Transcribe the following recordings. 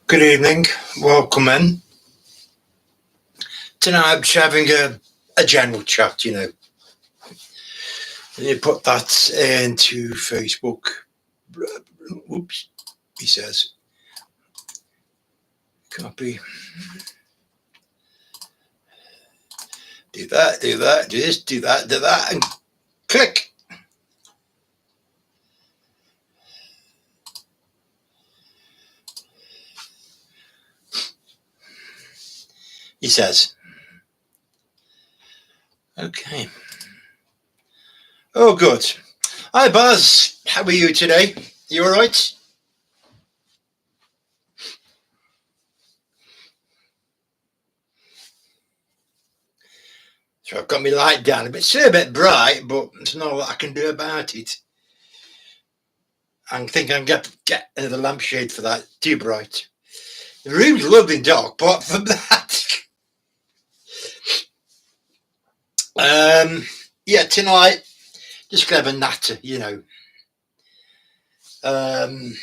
Good evening, welcome in. Tonight I'm just having a general chat. You put that into Facebook. Oops, he says. Copy. Do that, do this, do that, and click. He says. Okay. Oh, good. Hi, Buzz. How are you today? You all right? So I've got my light down a bit. Still a bit bright, but there's not a lot I can do about it. I think I can get the lampshade for that. Too bright. The room's lovely dark, apart from that. Yeah, tonight, just gonna have a natter. Um,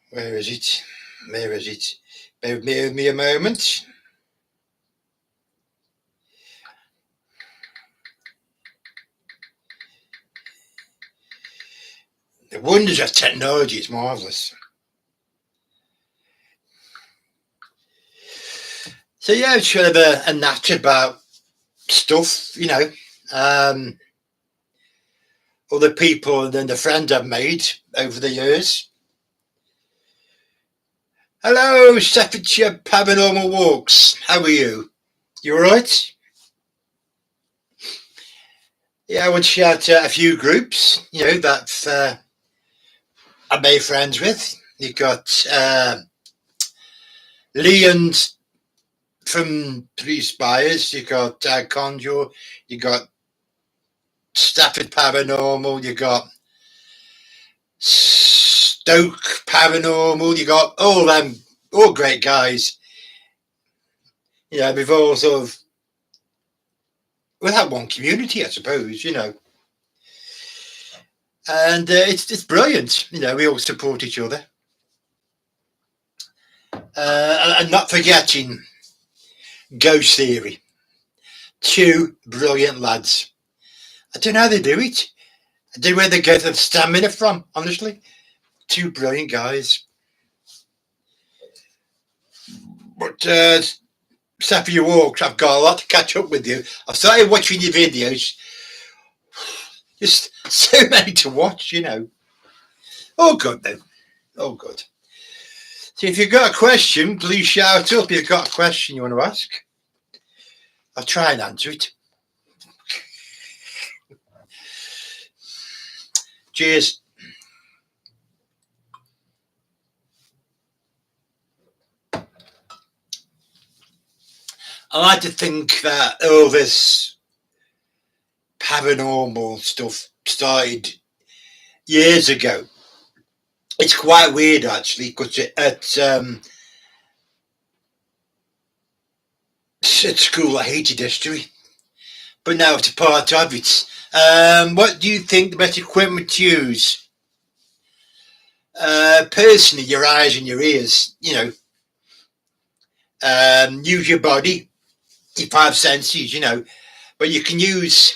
where is it? Where is it? Bear with me a moment. The wonders of technology is marvellous. So yeah, it's kind of a natter about stuff, other people and then the friends I've made over the years. Hello, Staffordshire Paranormal Walks. How are you? You alright? Yeah, I would shout a few groups, that I made friends with. You got Leon from Police Buyers, you got Conjure, you got Stafford Paranormal, you got Stoke Paranormal, you got all them, all great guys. We've all sort of, we have one community, I suppose. And it's brilliant. We all support each other. And not forgetting Ghost Theory. Two brilliant lads. I don't know how they do it. I don't know where they get the stamina from, honestly. Two brilliant guys. But except for your walks, I've got a lot to catch up with you. I've started watching your videos. Just so many to watch. All good, though. All good. So if you've got a question, please shout up. If you've got a question you want to ask, I'll try and answer it. Cheers. I like to think that all this paranormal stuff started years ago. It's quite weird, actually, because at school I hated history, but now it's a part of it. What do you think the best equipment to use? Personally, your eyes and your ears. Use your body, your five senses. But you can use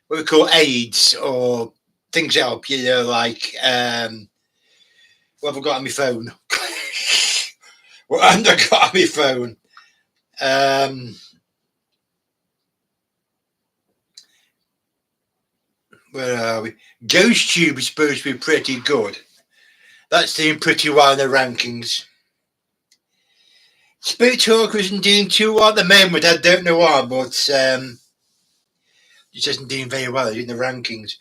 what we call aids or things that help you. Like what have I got on my phone? What have I got on my phone? Where are we? Ghost Tube is supposed to be pretty good. That's doing pretty well in the rankings. Spirit Talker isn't doing too well at the moment. I don't know why, but it isn't doing very well in the rankings.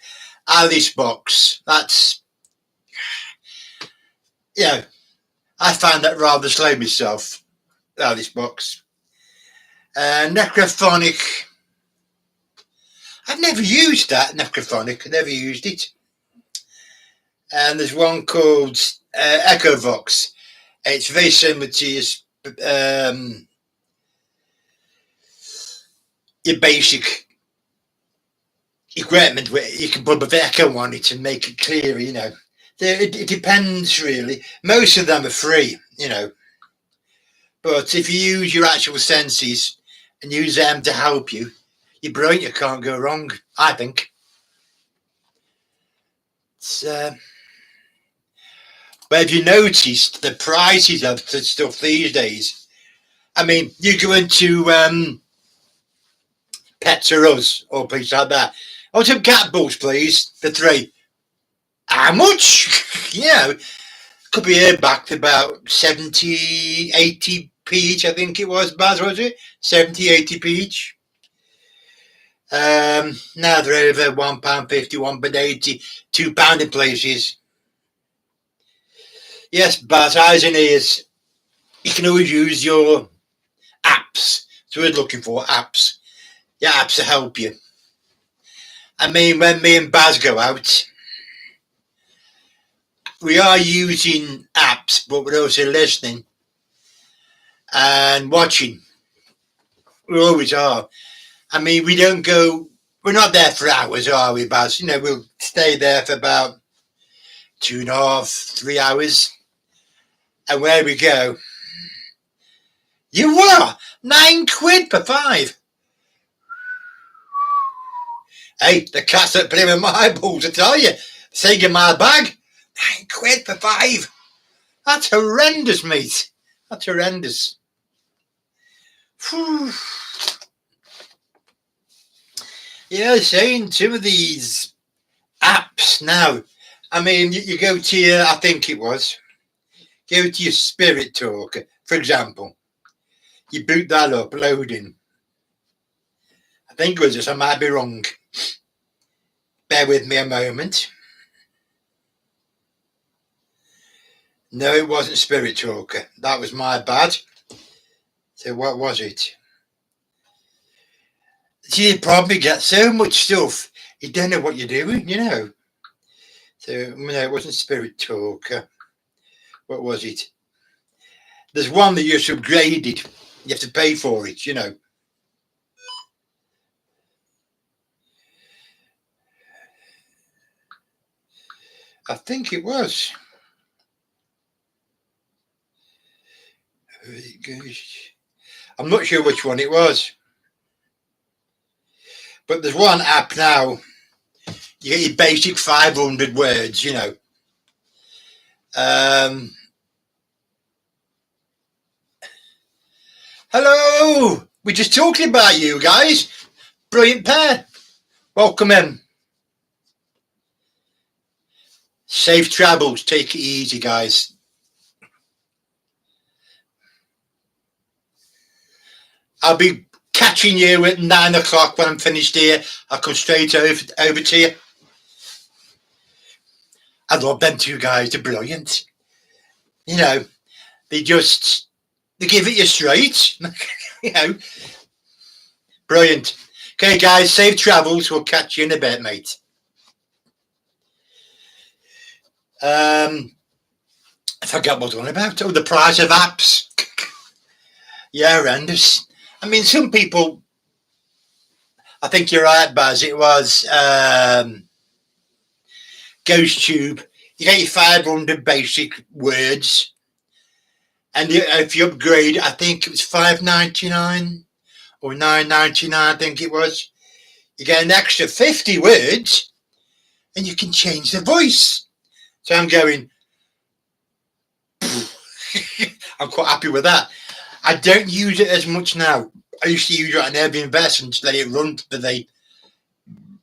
Alice Box, that's, I found that rather slow myself. Alice Box. Necrophonic. I've never used that, Necrophonic. I never used it. And there's one called Echovox. It's very similar to your basic equipment where you can put a echo on it and make it clearer. It depends really. Most of them are free, but if you use your actual senses and use them to help you, you're brilliant. You can't go wrong, I think. It's, but have you noticed the prices of the stuff these days? I mean, you go into Pets or Us or places like that. Oh, some cat balls, please. The three. How much? Could be here back to about 70, 80p each, I think it was, Baz, was it? 70, 80p each. Now they're over £1.50, £1.80, £2 in places. Yes, Baz, eyes and ears. You can always use your apps. That's what we're looking for, apps. Your apps to help you. I mean, when me and Baz go out, we are using apps, but we're also listening and watching. We always are. I mean, we're not there for hours, are we, Baz? We'll stay there for about 2.5, 3 hours. And where we go, you are £9 for 5. Hey, the cats that play with my balls, I tell you, saving my bag, £9 for 5. That's horrendous, mate. That's horrendous. Whew. Yeah, saying some of these apps now. I mean, you go to your, I think it was, go to your Spirit Talker, for example. You boot that up, loading. I think it was this, I might be wrong. Bear with me a moment. No, it wasn't Spirit Talker. That was my bad. So what was it? See, you probably get so much stuff, you don't know what you're doing, So, no, it wasn't Spirit Talker. What was it? There's one that you're upgraded. You have to pay for it, I think it was. I'm not sure which one it was. But there's one app now. You get your basic 500 words, Hello! We're just talking about you guys. Brilliant pair. Welcome in. Safe travels. Take it easy, guys. I'll be catching you at 9 o'clock when I'm finished here. I'll come straight over to you. I love them two guys. They're brilliant. They give it you straight. Brilliant. Okay, guys, safe travels. We'll catch you in a bit, mate. I forgot what I was on about. Oh, the price of apps. Yeah, horrendous. I mean, some people, I think you're right, Baz. It was Ghost Tube. You get your 500 basic words. And if you upgrade, I think it was $5.99 or $9.99, I think it was. You get an extra 50 words and you can change the voice. So I'm going, I'm quite happy with that. I don't use it as much now. I used to use it on every investment, just let it run for the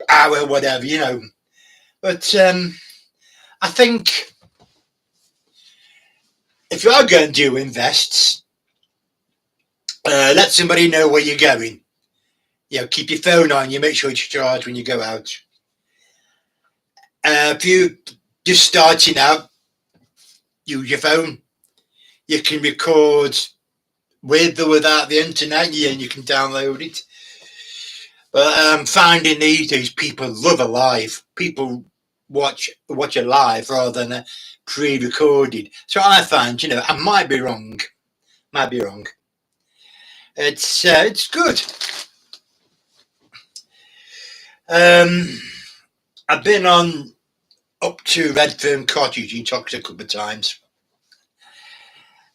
hour, whatever, But I think if you are going to do invests, let somebody know where you're going. Keep your phone on you, make sure it's charged when you go out. If you're just starting out, use your phone. You can record with or without the internet, and you can download it. But I'm finding these days people love a live. People watch it live rather than pre-recorded. So I find, I might be wrong. It's good. I've been on up to Redfern Cottage in Tox a couple of times.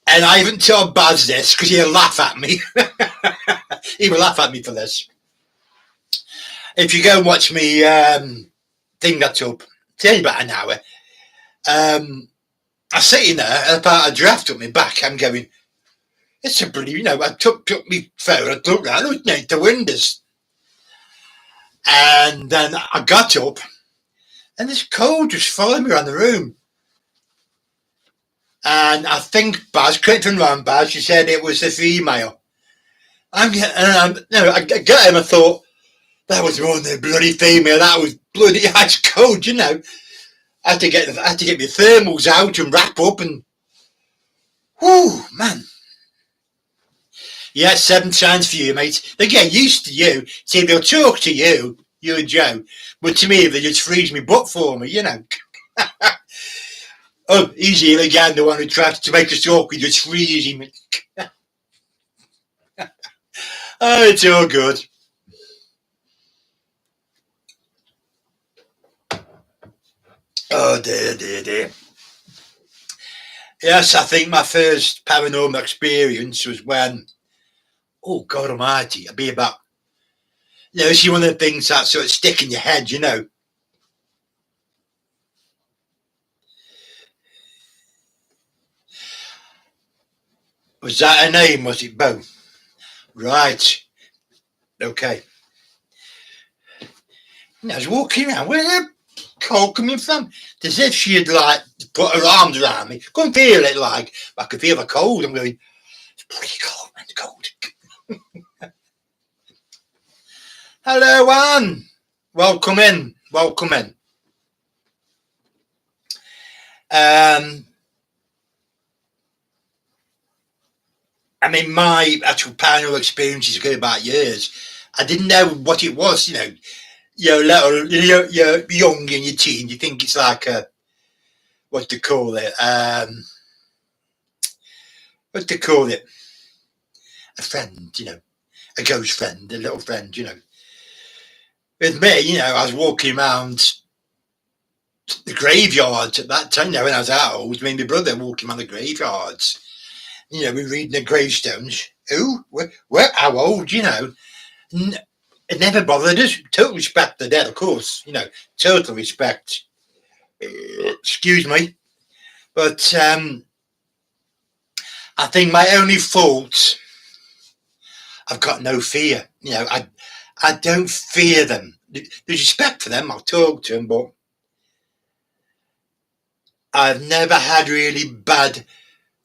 And I haven't told Baz this because he'll laugh at me. He will laugh at me for this. If you go and watch me thing that's up, it's only about an hour. I sit in there and about a draft up my back. I'm going, it's a bloody, I took my phone, I looked down, I looked at the windows. And then I got up and this cold just followed me around the room. And I think Baz, correct me if I'm wrong, Baz, she said it was a female. I got him, I thought, that was more than a bloody female, that was bloody ice cold, I had to get my thermals out and wrap up and, whoo, man. Yeah, 7 times for you, mate. They get used to you. See, they'll talk to you, you and Joe, but to me, they just freeze me butt for me, Oh, he's here again, the one who tried to make us talk, we just freeze him. Oh, it's all good. Oh, dear. Yes, I think my first paranormal experience was when, oh, God almighty, I'd be about, it's one of the things that sort of stick in your head, Was that a name, was it, Bo? Right. Okay. I was walking around, where's that cold coming from? As if she had, put her arms around me. Couldn't feel it, but I could feel the cold. I'm going, it's pretty cold, man, it's cold. Hello, Anne. Welcome in. I mean, my actual paranormal experiences go back years. I didn't know what it was, You're young and you're teen. You think it's like what do they call it? A friend, a ghost friend, a little friend, With me, I was walking around the graveyards at that time, when I was out old. Me and my brother walking around the graveyards. We're reading the gravestones. Who? Where? How old? It never bothered us. Total respect the dead, of course. Total respect. Excuse me. But I think my only fault, I've got no fear. I don't fear them. There's respect for them. I'll talk to them, but I've never had really bad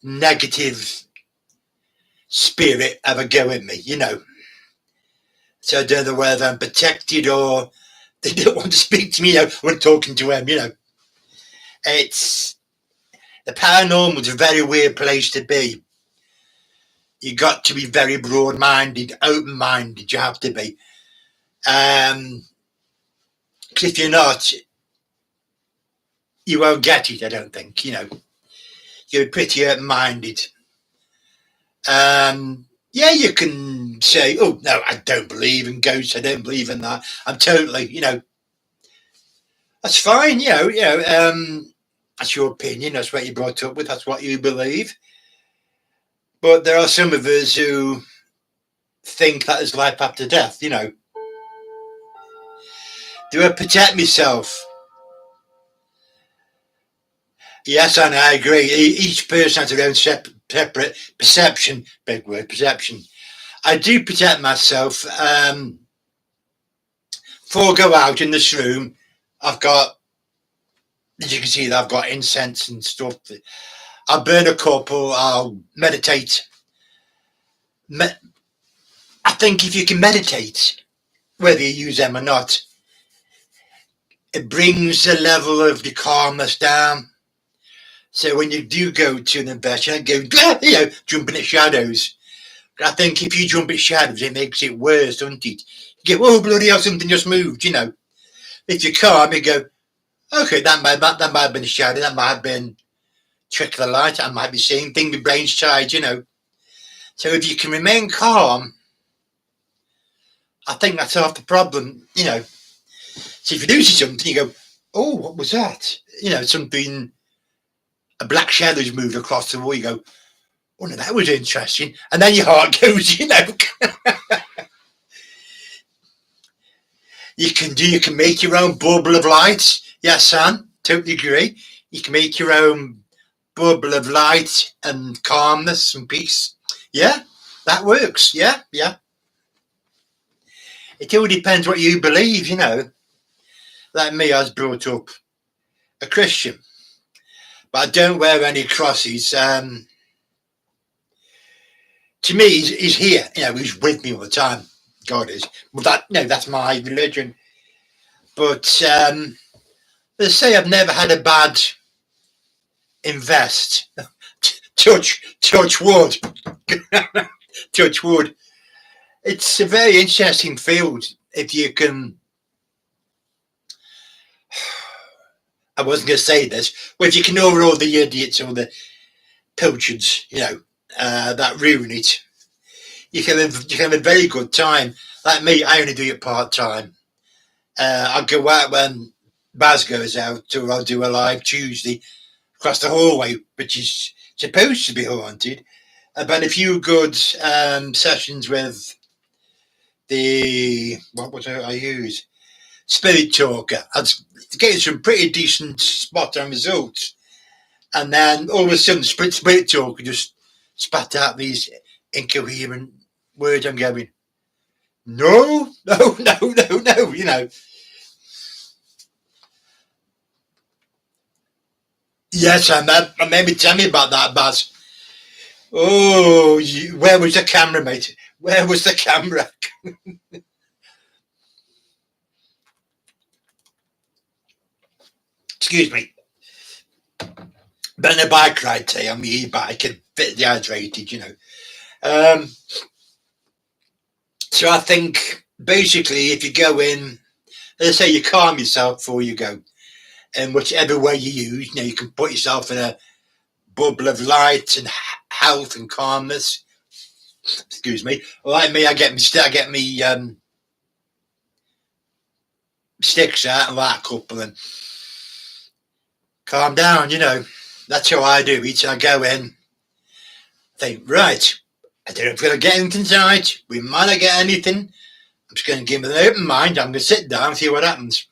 negative spirit ever go with me, So I don't know whether I'm protected or they don't want to speak to me, when talking to them, It's the paranormal is a very weird place to be. You got to be very broad-minded, open-minded. You have to be. Because if you're not, you won't get it. I don't think. You're pretty open-minded. Yeah, you can say, "Oh no, I don't believe in ghosts. I don't believe in that." I'm totally, that's fine. That's your opinion. That's what you brought up with. That's what you believe. But there are some of us who think that there's life after death. Do I protect myself? Yes, and I agree. Each person has their own separate perception. Big word, perception. I do protect myself. Before I go out in this room, I've got, as you can see, I've got incense and stuff. I'll burn a couple. I'll meditate. I think if you can meditate, whether you use them or not, it brings the level of the calmness down. So when you do go to an investment, go, jumping at shadows. I think if you jump at shadows, it makes it worse, doesn't it? You go, oh, bloody hell, something just moved, If you're calm, you go, okay, that might have been a shadow, that might have been trick of the light, I might be seeing things, the brain's tired, So if you can remain calm, I think that's half the problem, So if you do see something, you go, oh, what was that? Something, a black shadow's moved across the wall. You go, oh, no, that was interesting. And then your heart goes, you can make your own bubble of light. Yes, Sam, totally agree. You can make your own bubble of light and calmness and peace. Yeah, that works. Yeah, yeah. It all depends what you believe. Like me, I was brought up a Christian, but I don't wear any crosses. To me, he's here. He's with me all the time. God is. Well, that's my religion. But let's say I've never had a bad invest. touch wood. Touch wood. It's a very interesting field if you can. I wasn't going to say this, but if you can overall the idiots or the pilchards, that ruin it, you can have a very good time. Like me, I only do it part time. I'll go out when Baz goes out, or I'll do a live Tuesday across the hallway, which is supposed to be haunted. But a few good sessions with what was I use? Spirit Talker. I was getting some pretty decent spot on results. And then all of a sudden, Spirit Talker just spat out these incoherent words. I'm going, no, no, no, no, no. Yes, I maybe tell me about that, Baz. Oh, where was the camera, mate? Where was the camera? Excuse me. Been a bike ride today on my e-bike and a bit dehydrated. Um, so I think basically if you go in, let's say you calm yourself before you go, and whichever way you use, you can put yourself in a bubble of light and health and calmness. Excuse me. Like me, I get me sticks out and light a couple and calm down. That's how I do it. I go in, think, right, I don't know if we're going to get anything tonight. We might not get anything. I'm just going to give it an open mind. I'm going to sit down and see what happens.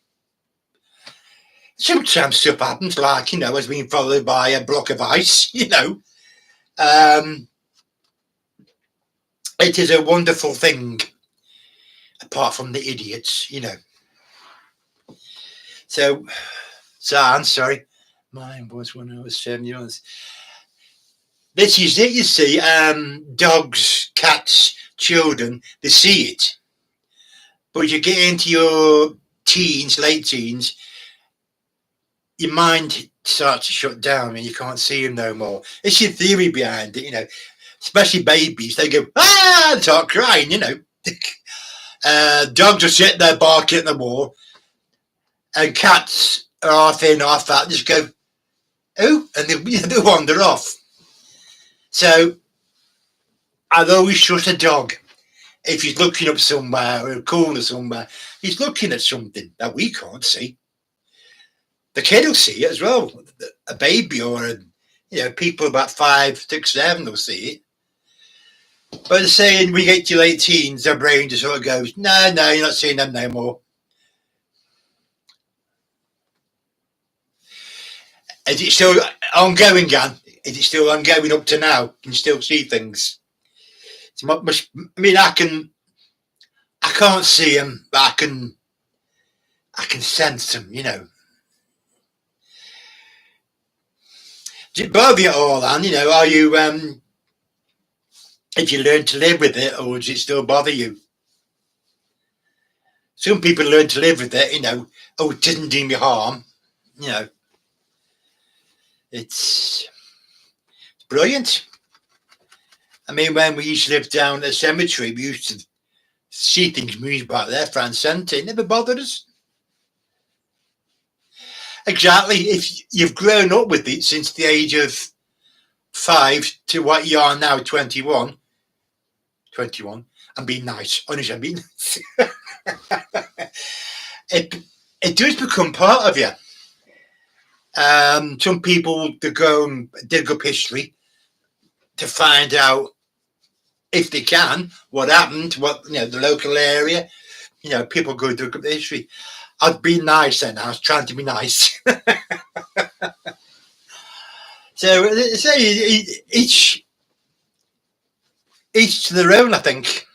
Sometimes stuff happens, like, as being followed by a block of ice, It is a wonderful thing, apart from the idiots. So, I'm sorry. Mine was when I was 7 years. This is it, you see. Dogs, cats, children, they see it. But you get into your teens, late teens, your mind starts to shut down and you can't see them no more. It's your theory behind it, Especially babies, they go, ah, and start crying, Dogs are sitting there barking at the wall, and cats are half in, half out, just go, oh, and they wander off. So I'd always trust a dog. If he's looking up somewhere or a corner somewhere, he's looking at something that we can't see. The kid will see it as well. A baby or people about 5, 6, 7 will see it. But saying we get to late teens, their brain just sort of goes, no, you're not seeing them no more. Is it still ongoing, Gan? Is it still ongoing up to now? Can you still see things? I can't see them, but I can sense them, Does it bother you at all, Anne? Are you, if you learn to live with it, or does it still bother you? Some people learn to live with it, it doesn't do me harm, It's brilliant. I mean, when we used to live down at the cemetery, we used to see things moving back there, France it never bothered us. Exactly. If you've grown up with it since the age of 5 to what you are now, 21, I'm being nice. Honestly, I'm being nice. it does become part of you. Some people to go and dig up history to find out, if they can, what happened, what, the local area. People go dig up the history. I'd be nice then. I was trying to be nice. So each to their own, I think.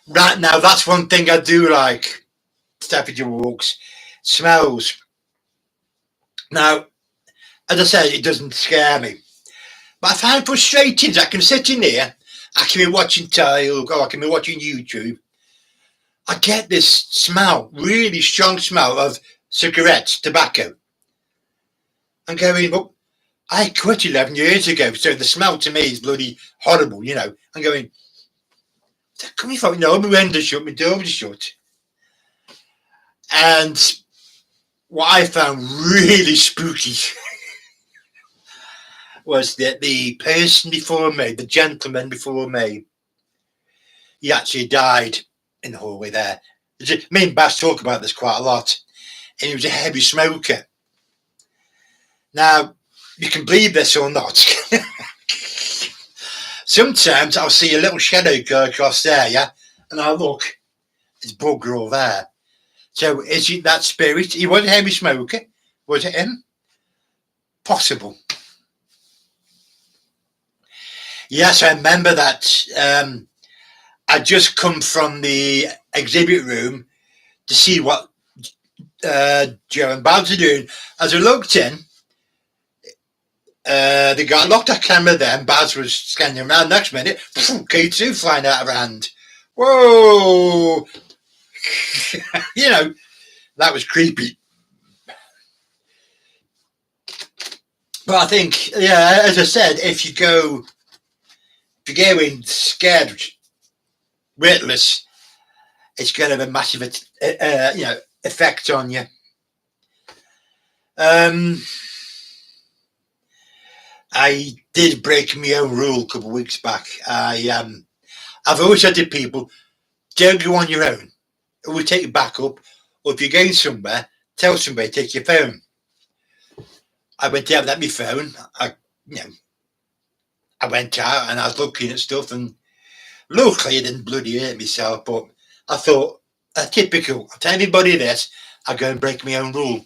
Right now, that's one thing I do like. Staffordshire walks, smells. Now, as I said, it doesn't scare me. But I find frustrating. I can sit in here, I can be watching telly, or I can be watching YouTube. I get this smell, really strong smell of cigarettes, tobacco. I'm going, well, I quit 11 years ago, so the smell to me is bloody horrible, I'm going, come here, my windows shut, my doors shut. And what I found really spooky was that the person before me, the gentleman before me, he actually died in the hallway there. Me and Bass talk about this quite a lot. And he was a heavy smoker. Now, you can believe this or not. Sometimes I'll see a little shadow go across there, yeah? And I'll look, there's bugger all there. So is it that spirit? He was a heavy smoker. Was it him? Possible. Yes, I remember that. I just come from the exhibit room to see what Joe and Babs are doing. As I looked in, they got locked a camera there, and Babs was scanning around. Next minute, K2 flying out of her hand. Whoa! That was creepy. But I think, as I said, if you go in scared, weightless, it's going to have a massive, effect on you. I did break my own rule a couple of weeks back. I've always said to people, don't go on your own. Always take your backup, or if you're going somewhere, tell somebody to take your phone. I went out with my phone. I went out and I was looking at stuff, and luckily I didn't bloody hurt myself. But I thought, typical. I'll tell anybody this, I go and break my own rule.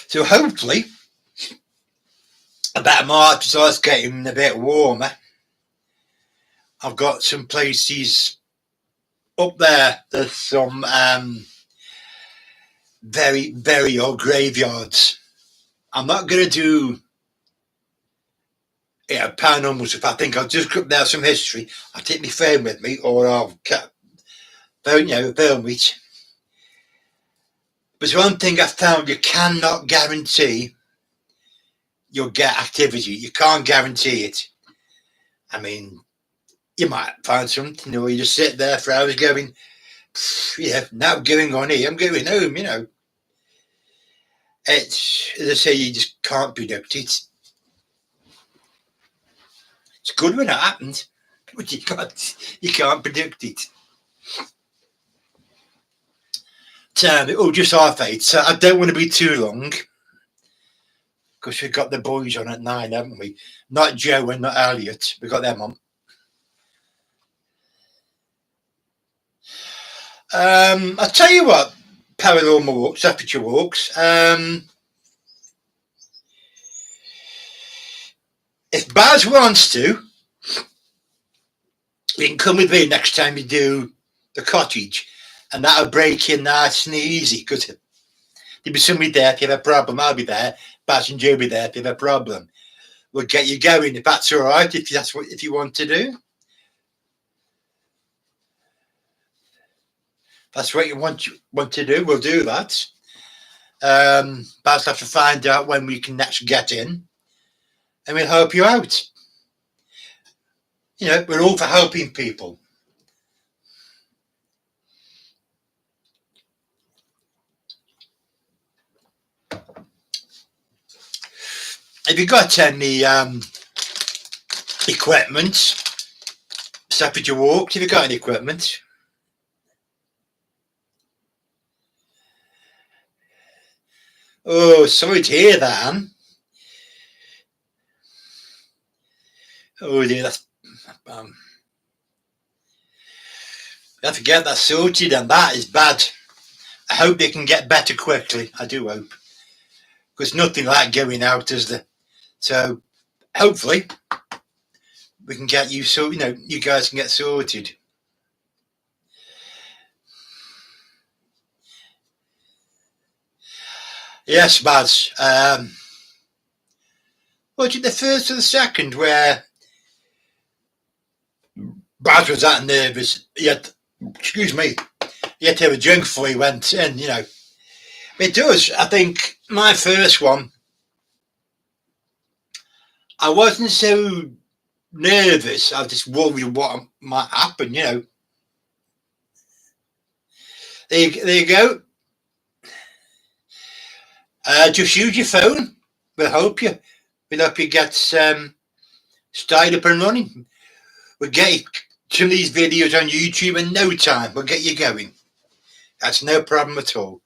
So hopefully, about March, so it's getting a bit warmer. I've got some places up there. There's some very, very old graveyards. I'm not going to do paranormal stuff. I think I'll just grab there some history. I'll take my phone with me, or I'll film it. But one thing I found, you cannot guarantee you'll get activity. You can't guarantee it. I mean, you might find something, you just sit there for hours going, now going on here, I'm going home, It's, as I say, you just can't predict it. It's good when it happens, but you can't predict it. Just our fate. So I don't want to be too long, because we've got the boys on at 9, haven't we? Not Joe and not Elliot. We've got them on. I'll tell you what, Paranormal Walks, Staffordshire Walks. If Baz wants to, you can come with me next time you do the cottage, and that'll break in nice and easy, because there'll be somebody there if you have a problem. I'll be there. Baz and Joe will be there if you have a problem. We'll get you going if that's all right, if you want to do. That's what you want to do, we'll do that. Baz will have to find out when we can actually get in, and we'll help you out. We're all for helping people. Have you got any equipment. Stuff at your walk. Have you got any equipment? Oh, sorry to hear that, Anne. Oh dear, that's I have to get that sorted, and that is bad. I hope they can get better quickly. I do hope, because nothing like going out, is there? So hopefully we can get you so you guys can get sorted. Yes, Baz. Was it the first or the second where Baz was that nervous? Yet, excuse me. He had to have a drink before he went in. It does. I think my first one, I wasn't so nervous. I was just worried what might happen. There you go. Just use your phone. We'll help you. We'll help you get started up and running. We'll get some of these videos on YouTube in no time. We'll get you going. That's no problem at all.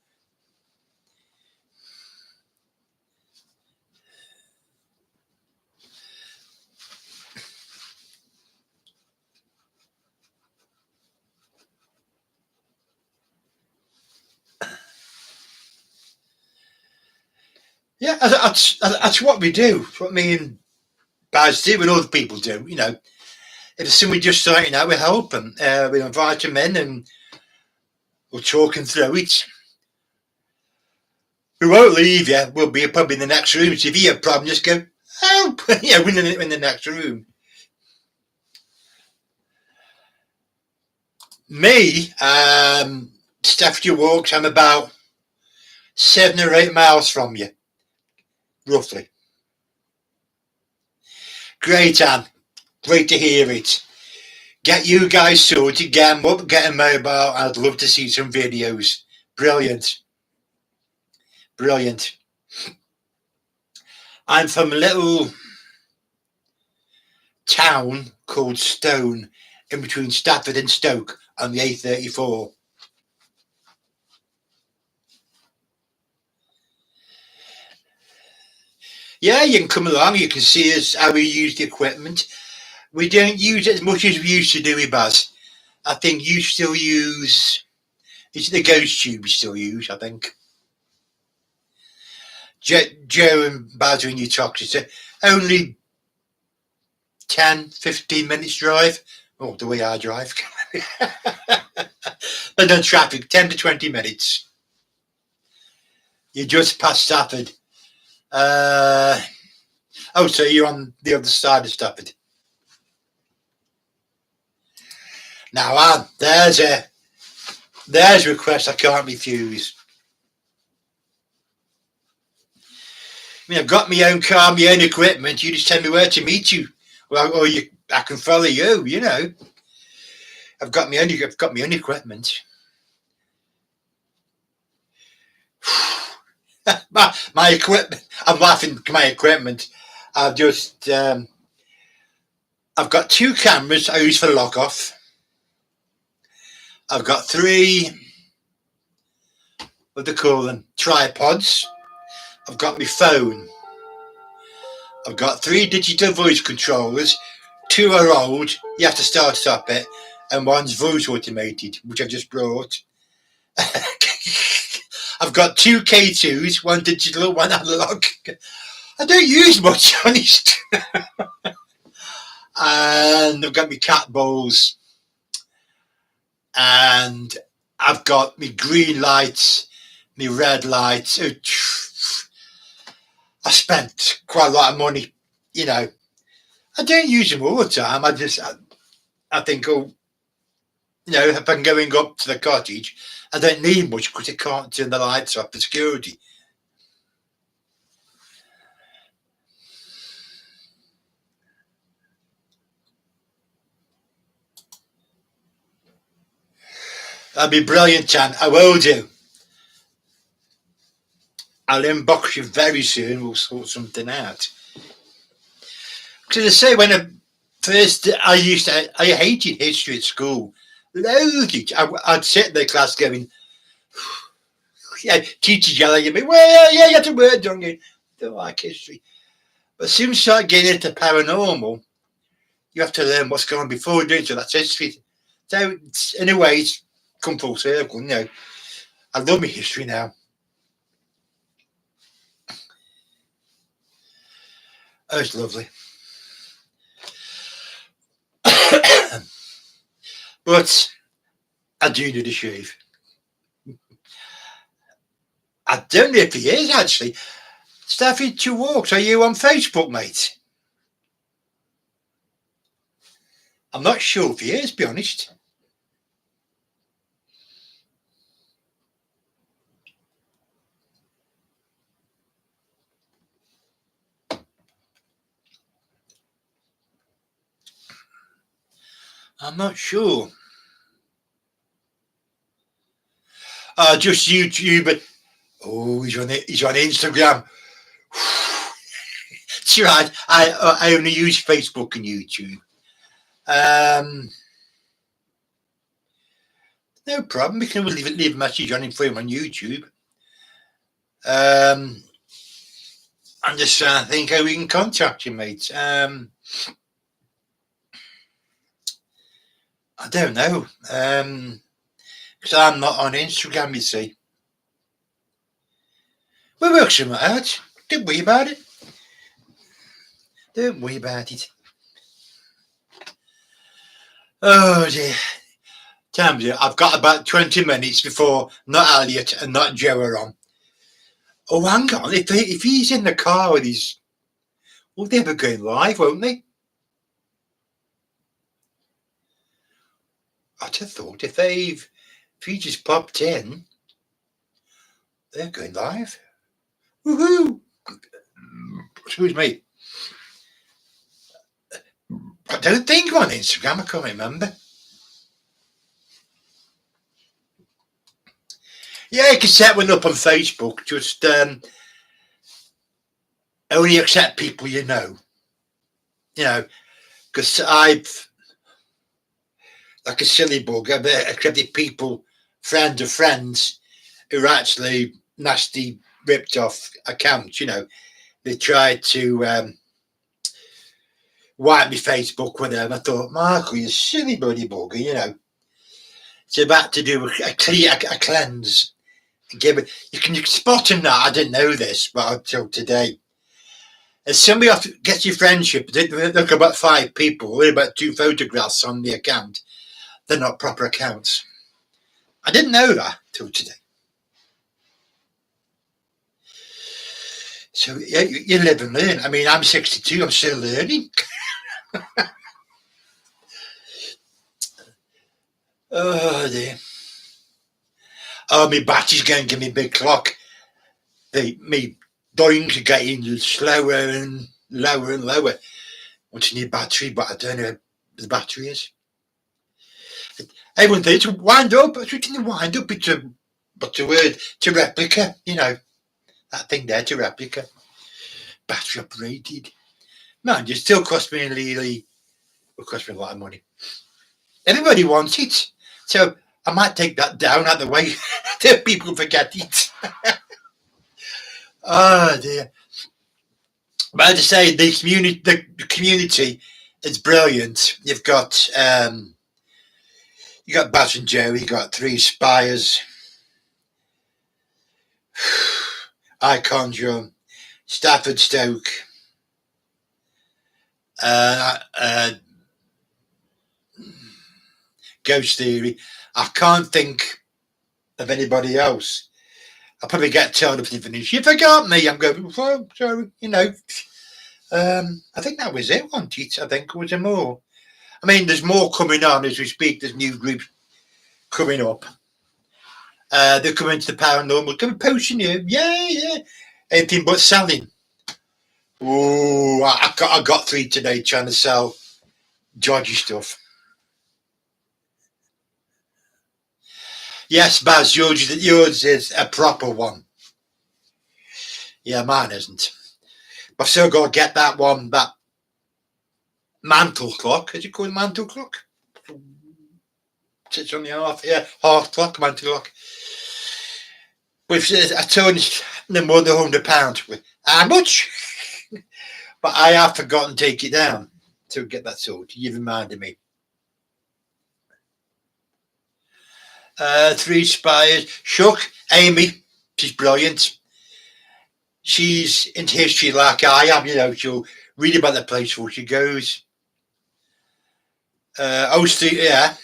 Yeah, that's what we do. That's what me and Baz do and other people do. If somebody just starting out, we help them. We invite them in and we'll talk them through it. We won't leave you. We'll be probably in the next room. So if you have a problem, just go, help. Yeah, we're in the next room. Me, Staffordshire Walks, I'm about 7 or 8 miles from you, roughly. Great, Anne. Great to hear it. Get you guys sorted, get them up, get a mobile. I'd love to see some videos. Brilliant. Brilliant. I'm from a little town called Stone, in between Stafford and Stoke on the A34. Yeah, you can come along. You can see us how we use the equipment. We don't use it as much as we used to do with Baz. I think you still use. It's the ghost tube you still use, I think. Joe and Baz are in your toxic. Only 10, 15 minutes drive. Oh, the way I drive. But on traffic, 10 to 20 minutes. You're just past Stafford. So you're on the other side of Stafford. Now, there's a request I can't refuse. I mean, I've got my own car, my own equipment. You just tell me where to meet you, or I can follow you. I've got my own equipment. my equipment. I'm laughing at my equipment. I've got 2 cameras I use for lock off. I've got 3, what do they call them, tripods. I've got my phone. I've got 3 digital voice controllers. 2 are old, you have to stop it, and 1's voice automated, which I've just brought. I've got 2 K2s, 1 digital, 1 analog. I don't use much, honest. And I've got my cat balls. And I've got my green lights, my red lights. I spent quite a lot of money, I don't use them all the time. I think, if I'm going up to the cottage, I don't need much because I can't turn the lights off for security. That'd be brilliant, Chan. I will do. I'll inbox you very soon. We'll sort something out. Because I say, when First, I hated history at school. Loathed it. I'd sit in the class going, yeah, teachers yelling at me, well, yeah, you had to work done. I don't like history. But as soon as you start getting into paranormal, you have to learn what's going on before doing so. That's history. So, in a way, it's come full circle. I love my history now. Oh, it's lovely. But I do need a shave. I don't know if he is, actually. Staffy Two Walks, are you on Facebook, mate? I'm not sure if he is, to be honest. I'm not sure. Just YouTube. But oh, he's on Instagram. It's right. I only use Facebook and YouTube. No problem. We can leave a message on him for him on YouTube. I'm just trying to think how we can contact you, mate. I don't know. Because I'm not on Instagram, you see. We'll work something out. Don't worry about it. Don't worry about it. Oh dear. I've got about 20 minutes before not Elliot and not Joe are on. Oh, hang on. If he's in the car with his... Well, they'll be going live, won't they? I'd have thought if he just popped in, they're going live. Woohoo! Excuse me. I don't think I'm on Instagram. I can't remember. Yeah, you can set one up on Facebook. Just only accept people you know. Because I've, like a silly bug, I've accepted people, friends of friends, who are actually nasty, ripped off accounts. They tried to wipe me Facebook with them. I thought, Michael, you silly bloody bugger. It's about to do a cleanse. You can spot them now. I didn't know this, but until today. If somebody gets your friendship, they look about 5 people, only about 2 photographs on the account. They're not proper accounts. I didn't know that till today. So yeah, you live and learn. I mean, I'm 62. I'm still learning. Oh dear. Oh, my battery's going to give me a big clock. Me doings are getting slower and lower and lower. What's in your battery? But I don't know where the battery is. Everyone thinks wind up. We can wind up. What's the word? To replica. That thing there, to replica. Battery operated. Man, it still cost me will cost me a lot of money. Everybody wants it. So I might take that down out of the way till people forget it. Oh dear. But as I say, the community is brilliant. You've got Baz and Joe, you got 3 Spires, Icon Stafford Stoke, Ghost Theory. I can't think of anybody else. I'll probably get told if they finish. You forgot me. I'm going, oh, sorry, I think that was it, wasn't it? I think was there more. I mean, there's more coming on as we speak. There's new groups coming up. They're coming to the paranormal. Come posting you. Yeah. Anything but selling. Oh, I got 3 today trying to sell dodgy stuff. Yes, Baz, yours is a proper one. Yeah, mine isn't. But I've still got to get that one, that mantle clock. Is it called mantle clock? Sits on the half, yeah, half clock, mantle clock. With a ton no more than £100. How much? But I have forgotten to take it down to get that sorted. You reminded me. Three Spires. Shuck, Amy, she's brilliant. She's into history like I am, she'll read about the place before she goes. Yeah.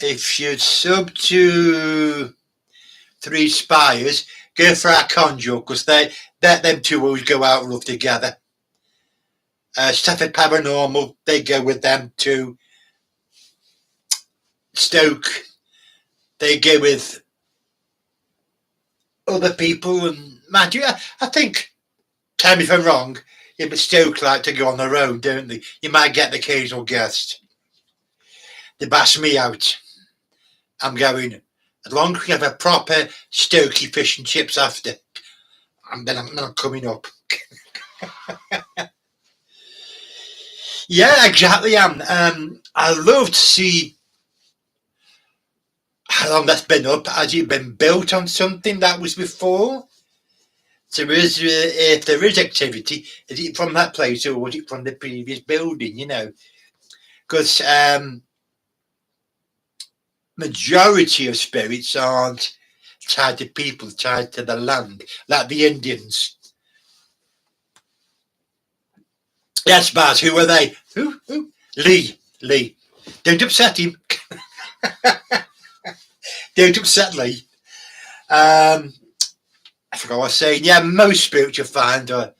If you're sub to Three Spires, go for our Conjure, because them two always go out rough together. Stafford Paranormal, they go with them too. Stoke, they go with other people, and man, I think, tell me if I'm wrong, yeah, but Stoke like to go on their own, don't they? You might get the occasional guest. They bash me out. I'm going, as long as we have a proper Stokey fish and chips after, and then I'm not coming up. Yeah, exactly. I love to see how long that's been up. Has it been built on something that was before? So if there is activity, is it from that place or was it from the previous building? Because majority of spirits aren't tied to people, tied to the land, like the Indians. Yes, Baz, who are they? Who? Lee. Don't upset him. Don't upset Lee. I forgot what I was saying. Yeah, most spirits you find are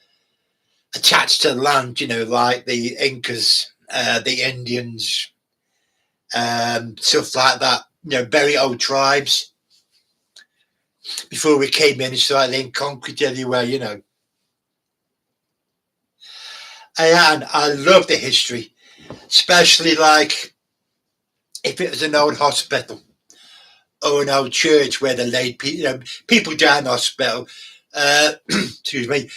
attached to the land, like the Incas, the Indians, stuff like that. Very old tribes. Before we came in, it's like laying concrete everywhere, And I love the history, especially like if it was an old hospital or an old church where they laid people die in the hospital. Excuse me.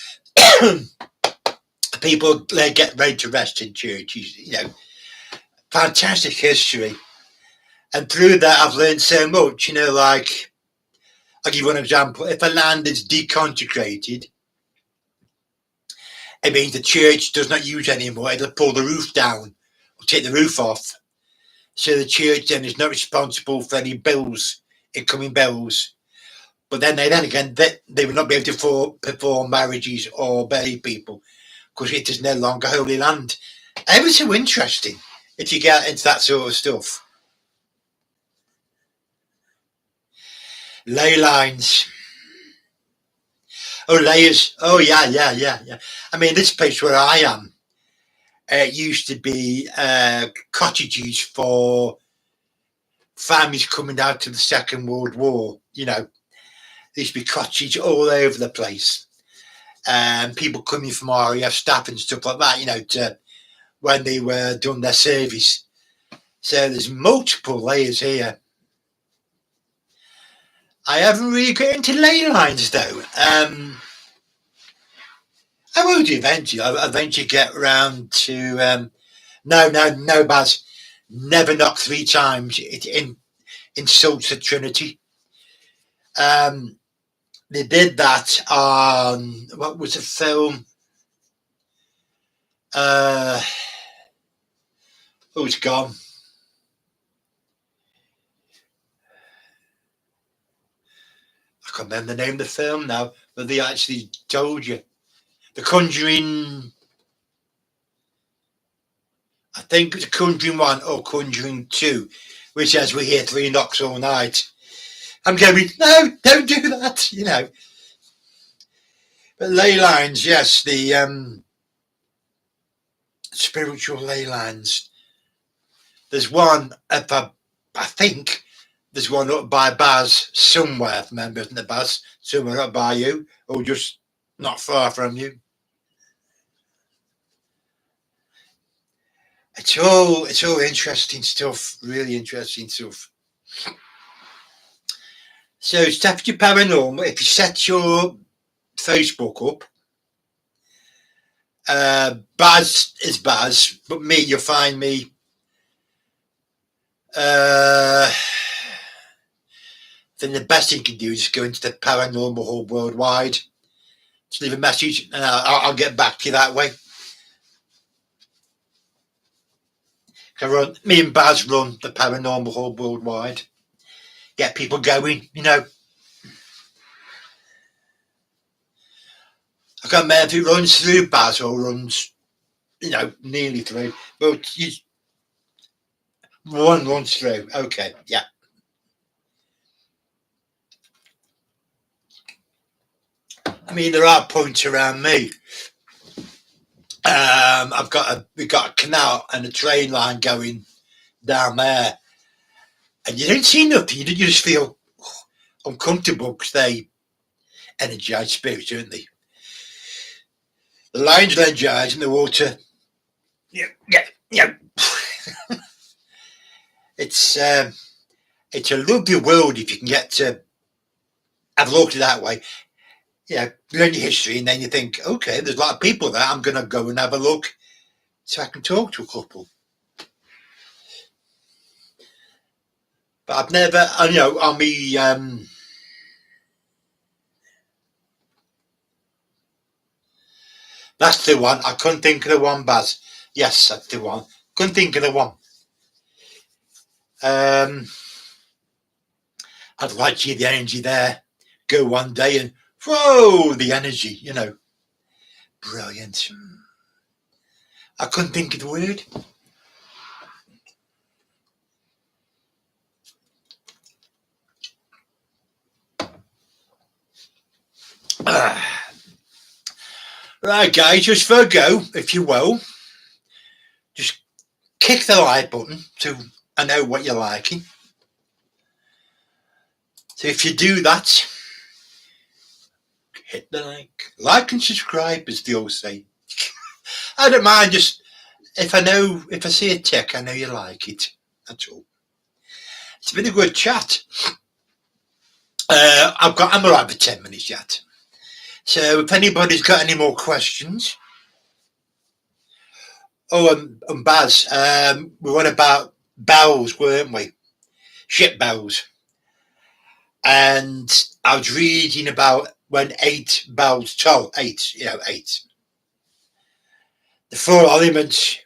People they get ready to rest in churches. Fantastic history, and through that I've learned so much. Like I'll give you one example. If a land is deconsecrated, it means the church does not use it anymore. It'll pull the roof down or take the roof off. So the church then is not responsible for any bills, incoming bills. But then again, they will not be able to perform marriages or bury people because it is no longer holy land. Ever so interesting if you get into that sort of stuff. Ley lines. Oh, layers. Oh, yeah. I mean, this place where I am, it used to be cottages for families coming out of the Second World War. There used to be cottages all over the place. People coming from RAF staff and stuff like that, to when they were done their service. So there's multiple layers here. I haven't really got into ley lines though. I will do eventually. I'll eventually get around to. No, Baz. Never knock 3 times. It insults the Trinity. They did that on what was the film? Oh, it's gone. I can't remember the name of the film now, but they actually told you. The Conjuring. I think it's Conjuring 1 or Conjuring 2, which says we hear 3 knocks all night. I'm going, no, don't do that, But ley lines, yes, the spiritual ley lines. There's one, I think, there's one up by Baz somewhere, remember, isn't it, Baz? Somewhere up by you, or just not far from you. It's all interesting stuff, really interesting stuff. So, Staffordshire Paranormal, if you set your Facebook up. Baz is Baz, but me, you'll find me. Then the best thing you can do is go into the Paranormal Hub Worldwide. Just leave a message, and I'll get back to you that way. Me and Baz run the Paranormal Hub Worldwide. Get people going, you know. I can't remember if it runs through Baz or runs, you know, nearly through. But one runs through. Okay, yeah. I mean, there are points around me. We've got a canal and a train line going down there, and you don't see nothing. You just feel uncomfortable because they energize spirits, don't they? The lines are energized in the water. Yeah. It's a lovely world if you can get to have a look at it that way. Yeah, learn your history, and then you think, okay, there's a lot of people there. I'm going to go and have a look so I can talk to a couple. But I've never, you know, on me, that's the one. I couldn't think of the one, Baz. Yes, that's the one. Couldn't think of the one. I'd like to see the energy there. Go one day and, whoa, the energy, you know. Brilliant. I couldn't think of the word. Right, guys, just for a go, if you will, just kick the like button so I know what you're liking. So if you do that, hit the like and subscribe, as they all say. I don't mind, just if I see a tick, I know you like it. That's all. It's been a good chat. I'm around for 10 minutes yet. So if anybody's got any more questions. Oh, and Baz, we were on about bells, weren't we? Ship bells. And I was reading about when 8 bells toll, 8. The 4 elements.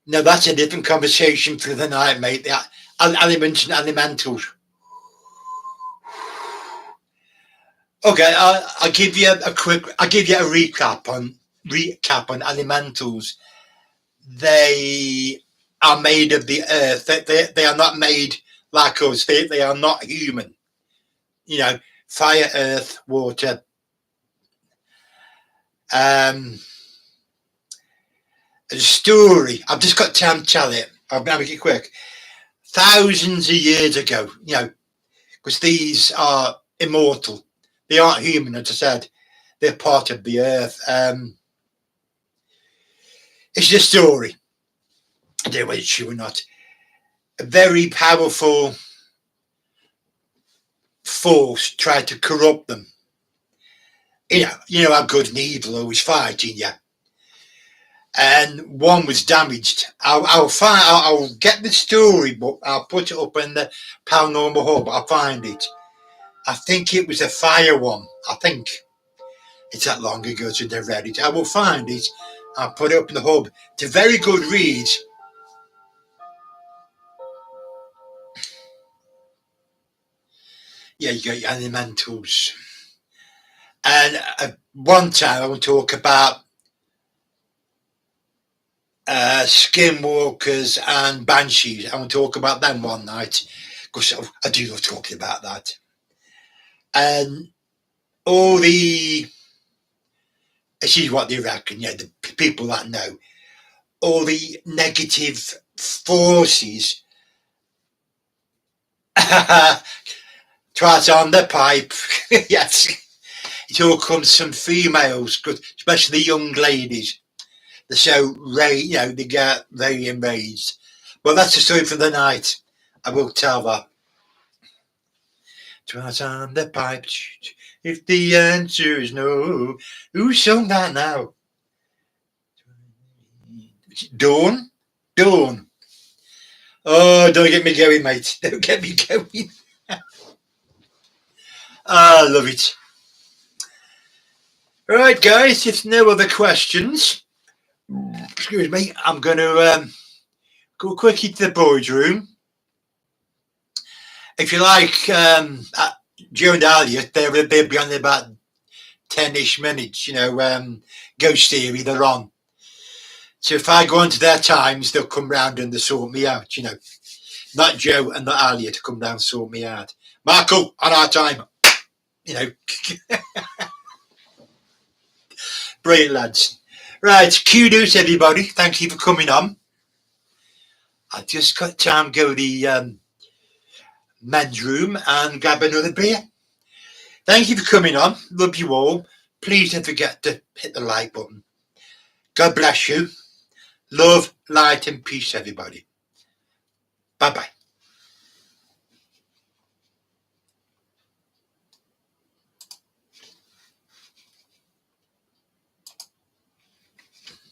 Now that's a different conversation for the night, mate. The elements and elementals. Okay, I'll give you a recap on elementals. They are made of the earth. They are not made like us. They are not human. You know, fire, earth, water. A story. I've just got time to tell it. I'll make it quick. Thousands of years ago, you know, because these are immortal. They aren't human, as I said. They're part of the earth. It's a story. I don't know whether it's true or not. A very powerful force tried to corrupt them. You know how good and evil always fighting, yeah. And one was damaged. I'll get the story, but I'll put it up in the Paranormal Hub. I'll find it. I think it was a fire one. I think it's that long ago since I read it. I will find it. I'll put it up in the hub. It's a very good read. Yeah, you got your elementals. And one time I want to talk about skinwalkers and banshees. I want to talk about them one night because I do love talking about that. And all this is what they reckon, yeah, the people that know, all the negative forces tries on the pipe. Yes, it all comes from females, especially young ladies. They're so they get very enraged. Well, that's the story for the night. I will tell that. Tries on the pipe. If the answer is no, who sung that now? Dawn? Dawn. Oh, don't get me going, mate. Don't get me going. I love it. Right, guys, if no other questions, excuse me, I'm going to go quickly to the boys' room. If you like, Joe and Elliot, they'll be on there about 10-ish minutes, Ghost Theory, they're on. So if I go on to their times, they'll come round and they'll sort me out, Not Joe and not Elliot to come down and sort me out. Michael, on our time, Brilliant, lads. Right, kudos, everybody. Thank you for coming on. I've just got time to go to the men's room and grab another beer. Thank you for coming on. Love you all. Please don't forget to hit the like button. God bless you. Love, light, and peace, everybody. Bye-bye.